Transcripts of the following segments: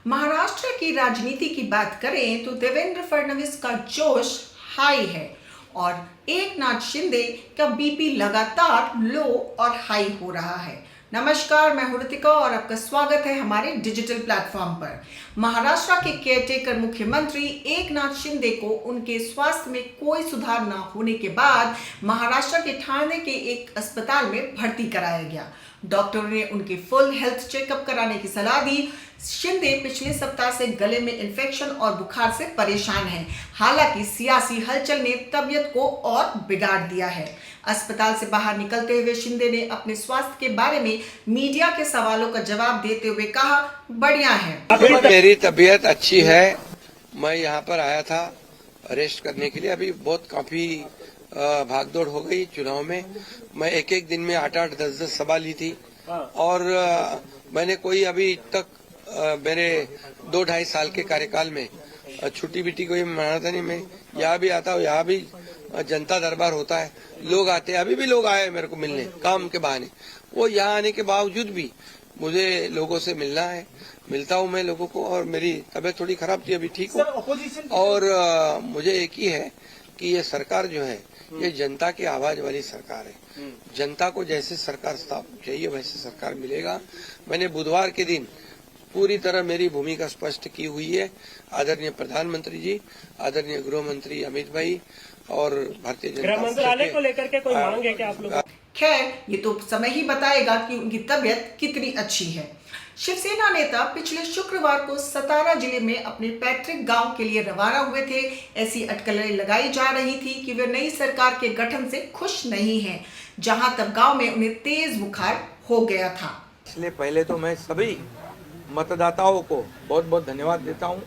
महाराष्ट्र की राजनीति की बात करें तो देवेंद्र फडणवीस का जोश हाई है और एकनाथ शिंदे का बीपी लगातार लो और हाई हो रहा है। नमस्कार, मैं हूं ऋतिका और आपका स्वागत है हमारे डिजिटल प्लेटफॉर्म पर। महाराष्ट्र के केयरटेकर मुख्यमंत्री एकनाथ शिंदे को उनके स्वास्थ्य में कोई सुधार न होने के बाद महाराष्ट्र के ठाणे के एक अस्पताल में भर्ती कराया गया। डॉक्टरों ने उनके फुल हेल्थ चेकअप कराने की सलाह दी। शिंदे पिछले सप्ताह से गले में इन्फेक्शन और बुखार से परेशान हैं। हालांकि सियासी हलचल ने तबीयत को और बिगाड़ दिया है। अस्पताल से बाहर निकलते हुए शिंदे ने अपने स्वास्थ्य के बारे में मीडिया के सवालों का जवाब देते हुए कहा, बढ़िया है। मेरी तबीयत अच्छी है। मैं यहाँ पर आया था रेस्ट करने के लिए। अभी बहुत काफी भागदौड़ हो गई चुनाव में। मैं एक दिन में 8-8, 10-10 सभा ली थी और मैंने कोई अभी तक मेरे 2-2.5 साल के कार्यकाल में छुट्टी बिट्टी कोई मनाता नहीं। मैं यहाँ भी आता हूँ, यहाँ भी जनता दरबार होता है, लोग आते हैं। अभी भी लोग आए मेरे को मिलने काम के बहाने। वो यहाँ आने के बावजूद भी मुझे लोगों से मिलना है। मिलता हूँ मैं लोगों को और मेरी तबीयत थोड़ी खराब थी, अभी ठीक हूँ। और मुझे एक ही है कि ये सरकार जो है ये जनता की आवाज वाली सरकार है। जनता को जैसे सरकार चाहिए वैसे सरकार मिलेगा। मैंने बुधवार के दिन पूरी तरह मेरी भूमिका स्पष्ट की हुई है। आदरणीय प्रधानमंत्री जी, आदरणीय गृह मंत्री अमित भाई और भारतीय जनता गृह मंत्रालय को लेकर के कोई मांग है क्या आप लोग? खैर, ये तो समय ही बताएगा कि उनकी तबीयत कितनी अच्छी है। शिवसेना नेता पिछले शुक्रवार को सतारा जिले में अपने पैतृक गांव के लिए रवाना हुए थे। ऐसी अटकलें लगाई जा रही थी कि वे नई सरकार के गठन से खुश नहीं हैं, जहां तब गांव में उन्हें तेज बुखार हो गया था। इसलिए पहले तो मैं सभी मतदाताओं को बहुत बहुत धन्यवाद देता हूं,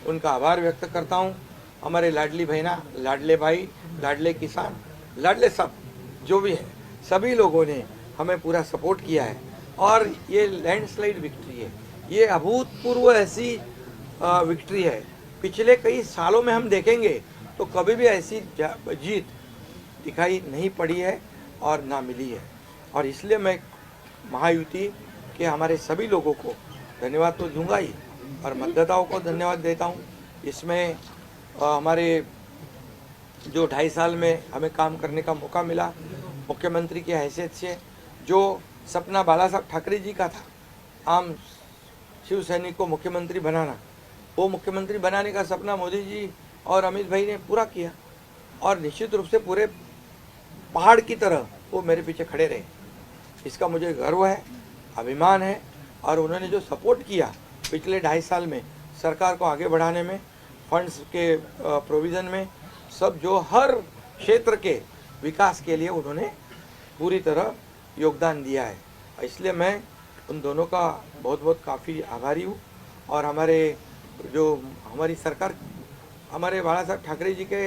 उनका आभार व्यक्त करता हूं। हमारे लाडली बहना, लाडले भाई, लाडले किसान, लाडले सब जो भी है, सभी लोगों ने हमें पूरा सपोर्ट किया है और ये लैंडस्लाइड विक्ट्री है। ये अभूतपूर्व ऐसी विक्ट्री है। पिछले कई सालों में हम देखेंगे तो कभी भी ऐसी जीत दिखाई नहीं पड़ी है और ना मिली है। और इसलिए मैं महायुति के हमारे सभी लोगों को धन्यवाद तो दूंगा ही और मतदाताओं को धन्यवाद देता हूँ। इसमें हमारे जो 2.5 साल में हमें काम करने का मौका मिला, मुख्यमंत्री की हैसियत से जो सपना बाला साहब ठाकरे जी का था, आम शिव सैनिक को मुख्यमंत्री बनाना, वो मुख्यमंत्री बनाने का सपना मोदी जी और अमित भाई ने पूरा किया और निश्चित रूप से पूरे पहाड़ की तरह वो मेरे पीछे खड़े रहे। इसका मुझे गर्व है, अभिमान है। और उन्होंने जो सपोर्ट किया पिछले 2.5 साल में सरकार को आगे बढ़ाने में, फंड्स के प्रोविज़न में, सब जो हर क्षेत्र के विकास के लिए उन्होंने पूरी तरह योगदान दिया है। इसलिए मैं उन दोनों का बहुत बहुत काफ़ी आभारी हूँ। और हमारे जो हमारी सरकार हमारे बाला साहब ठाकरे जी के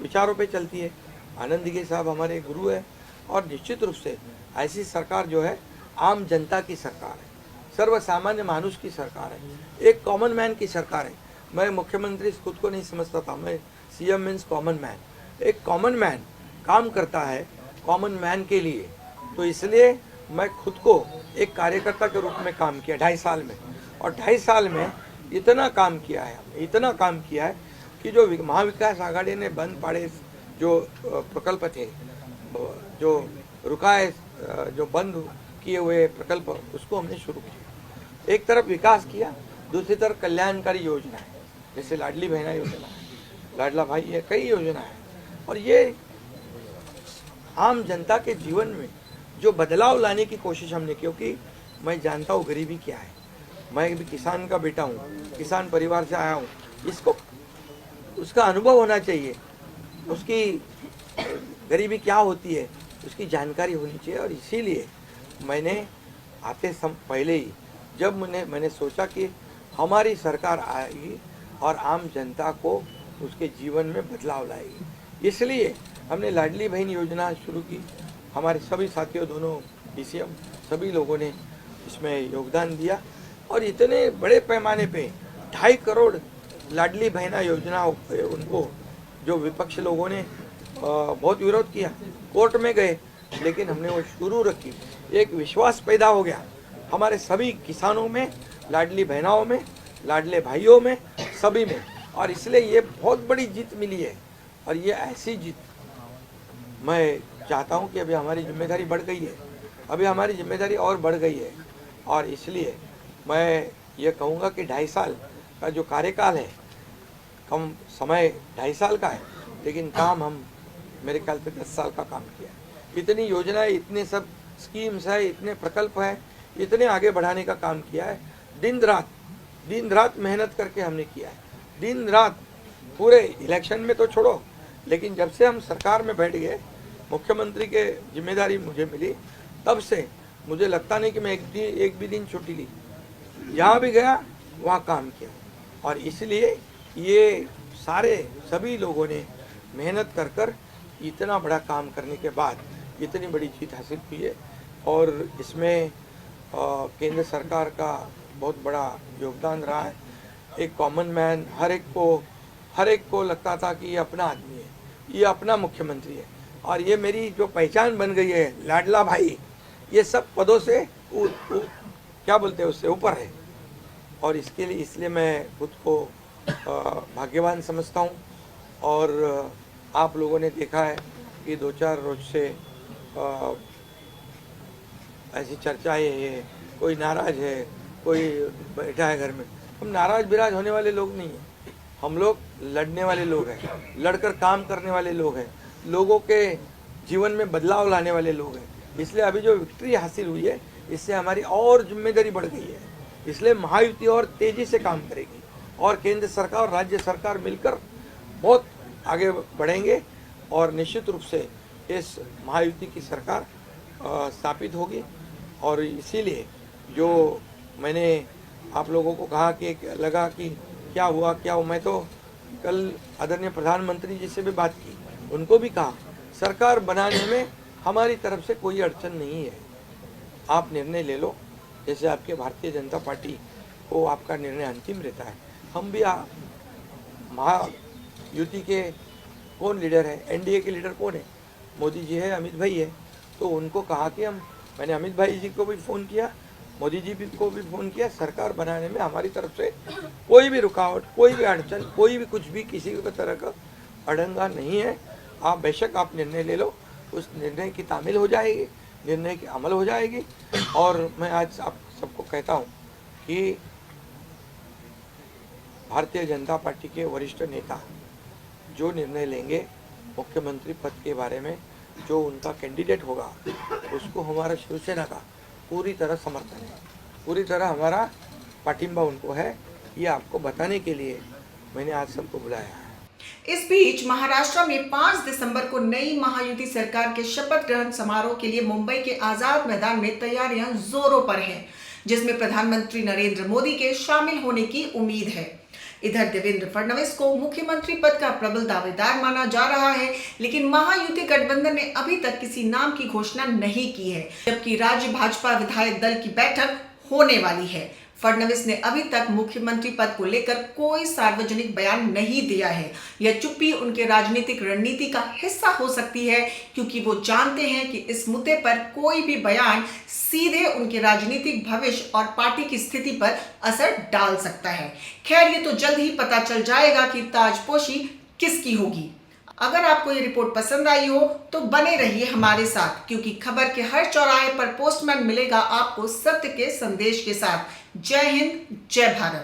विचारों पे चलती है। आनंद दिघे साहब हमारे गुरु है और निश्चित रूप से ऐसी सरकार जो है आम जनता की सरकार है, सर्वसामान्य मानुष की सरकार है, एक कॉमन मैन की सरकार है। मैं मुख्यमंत्री खुद को नहीं समझता था, मैं सीएम मीन्स कॉमन मैन। एक कॉमन मैन काम करता है कॉमन मैन के लिए, तो इसलिए मैं खुद को एक कार्यकर्ता के रूप में काम किया 2.5 साल में। और 2.5 साल में इतना काम किया है कि जो महाविकास आघाड़ी ने बंद पड़े जो प्रकल्प थे, जो रुकाए, जो बंद किए हुए प्रकल्प, उसको हमने शुरू किया। एक तरफ विकास किया, दूसरी तरफ कल्याणकारी योजना है, जैसे लाडली बहना योजना है, लाडला भाई है, कई योजना है। और ये आम जनता के जीवन में जो बदलाव लाने की कोशिश हमने, क्योंकि मैं जानता हूँ गरीबी क्या है। मैं भी किसान का बेटा हूँ, किसान परिवार से आया हूँ। इसको उसका अनुभव होना चाहिए, उसकी गरीबी क्या होती है उसकी जानकारी होनी चाहिए। और इसीलिए मैंने आते पहले ही जब मैंने सोचा कि हमारी सरकार आएगी और आम जनता को उसके जीवन में बदलाव लाएगी, इसलिए हमने लाडली बहन योजना शुरू की। हमारे सभी साथियों, दोनों डीसीएम, सभी लोगों ने इसमें योगदान दिया और इतने बड़े पैमाने पे 2.5 करोड़ लाडली बहना योजना उनको जो विपक्ष लोगों ने बहुत विरोध किया, कोर्ट में गए, लेकिन हमने वो शुरू रखी। एक विश्वास पैदा हो गया हमारे सभी किसानों में लाडली बहनाओं में, लाडले भाइयों में, सभी में। और इसलिए ये बहुत बड़ी जीत मिली है। और ये ऐसी जीत मैं चाहता हूँ कि अभी हमारी जिम्मेदारी बढ़ गई है, अभी हमारी जिम्मेदारी और बढ़ गई है। और इसलिए मैं ये कहूँगा कि 2.5 साल का जो कार्यकाल है, कम समय 2.5 साल का है, लेकिन काम हम मेरे ख्याल से 10 साल का काम किया है। इतनी योजनाएं, इतने सब स्कीम्स है, इतने प्रकल्प है, इतने आगे बढ़ाने का काम किया है। दिन रात मेहनत करके हमने किया है। दिन रात पूरे इलेक्शन में तो छोड़ो, लेकिन जब से हम सरकार में बैठ गए, मुख्यमंत्री के जिम्मेदारी मुझे मिली, तब से मुझे लगता नहीं कि मैं एक भी दिन छुट्टी ली। जहाँ भी गया वहाँ काम किया। और इसलिए ये सभी लोगों ने मेहनत कर इतना बड़ा काम करने के बाद इतनी बड़ी जीत हासिल की है। और इसमें केंद्र सरकार का बहुत बड़ा योगदान रहा है। एक कॉमन मैन, हर एक को लगता था कि ये अपना आदमी है, ये अपना मुख्यमंत्री है। और ये मेरी जो पहचान बन गई है, लाडला भाई, ये सब पदों से क्या बोलते हैं, उससे ऊपर है। और इसलिए मैं खुद को भाग्यवान समझता हूँ। और आप लोगों ने देखा है कि 2-4 रोज से ऐसी चर्चाएं है, कोई नाराज है, कोई बैठा है घर में। हम नाराज बिराज होने वाले लोग नहीं हैं। हम लोग लड़ने वाले लोग हैं, लड़कर काम करने वाले लोग हैं, लोगों के जीवन में बदलाव लाने वाले लोग हैं। इसलिए अभी जो विक्ट्री हासिल हुई है, इससे हमारी और जिम्मेदारी बढ़ गई है। इसलिए महायुति और तेजी से काम करेगी और केंद्र सरकार और राज्य सरकार मिलकर बहुत आगे बढ़ेंगे। और निश्चित रूप से इस महायुति की सरकार स्थापित होगी। और इसीलिए जो मैंने आप लोगों को कहा कि लगा कि क्या हुआ, मैं तो कल आदरणीय प्रधानमंत्री जी से भी बात की, उनको भी कहा सरकार बनाने में हमारी तरफ से कोई अड़चन नहीं है, आप निर्णय ले लो। जैसे आपके भारतीय जनता पार्टी को आपका निर्णय अंतिम रहता है। हम भी महायुति के कौन लीडर है, एनडीए के लीडर कौन है, मोदी जी है, अमित भाई है। तो उनको कहा कि मैंने अमित भाई जी को भी फ़ोन किया, मोदी जी को भी फ़ोन किया, सरकार बनाने में हमारी तरफ से कोई भी रुकावट, कोई भी अड़चन, कोई भी कुछ भी, किसी भी तरह का अड़ंगा नहीं है। आप बेशक आप निर्णय ले लो, उस निर्णय की तामील हो जाएगी, निर्णय की अमल हो जाएगी। और मैं आज आप सबको कहता हूँ कि भारतीय जनता पार्टी के वरिष्ठ नेता जो निर्णय लेंगे मुख्यमंत्री पद के बारे में, जो उनका कैंडिडेट होगा, उसको हमारा शिवसेना का पूरी तरह समर्थन है, पूरी तरह हमारा पाटिंबा उनको है। ये आपको बताने के लिए मैंने आज सबको बुलाया है। इस बीच महाराष्ट्र में 5 दिसंबर को नई महायुति सरकार के शपथ ग्रहण समारोह के लिए मुंबई के आजाद मैदान में तैयारियां जोरों पर हैं, जिसमें प्रधानमंत्री नरेंद्र मोदी के शामिल होने की उम्मीद है। इधर देवेंद्र फडणवीस को मुख्यमंत्री पद का प्रबल दावेदार माना जा रहा है, लेकिन महायुति गठबंधन ने अभी तक किसी नाम की घोषणा नहीं की है, जबकि राज्य भाजपा विधायक दल की बैठक होने वाली है। फडणवीस ने अभी तक मुख्यमंत्री पद को लेकर कोई सार्वजनिक बयान नहीं दिया है। यह चुप्पी उनके राजनीतिक रणनीति का हिस्सा हो सकती है, क्योंकि वो जानते हैं कि इस मुद्दे पर कोई भी बयान सीधे उनके राजनीतिक भविष्य और पार्टी की स्थिति पर असर डाल सकता है। खैर, ये तो जल्द ही पता चल जाएगा कि ताजपोशी किसकी होगी। अगर आपको ये रिपोर्ट पसंद आई हो तो बने रहिए हमारे साथ, क्योंकि खबर के हर चौराहे पर पोस्टमैन मिलेगा आपको सत्य के संदेश के साथ। जय हिंद, जय भारत।